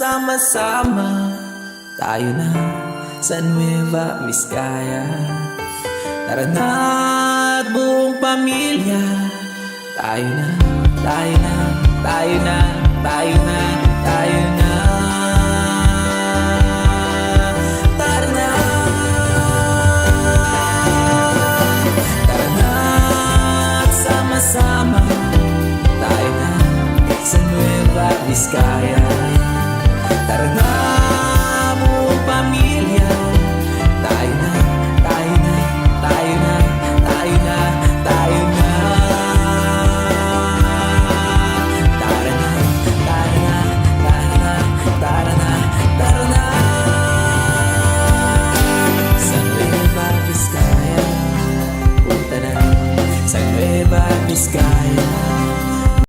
sama-sama tayo na sa Nueva Vizcaya. Tara na at buong pamilya, tayo na, tayo na, tayo na, tayo na, tayo na. Tara na, tara na at sama-sama tayo na sa Nueva Vizcaya. Tara na buong pamilya, tayo na, tayo na, tayo na, tayo na, tayo na. Tara na, tara na, tara na, tara na, tara na. Sa Nueva Vizcaya, punta na sa Nueva Vizcaya.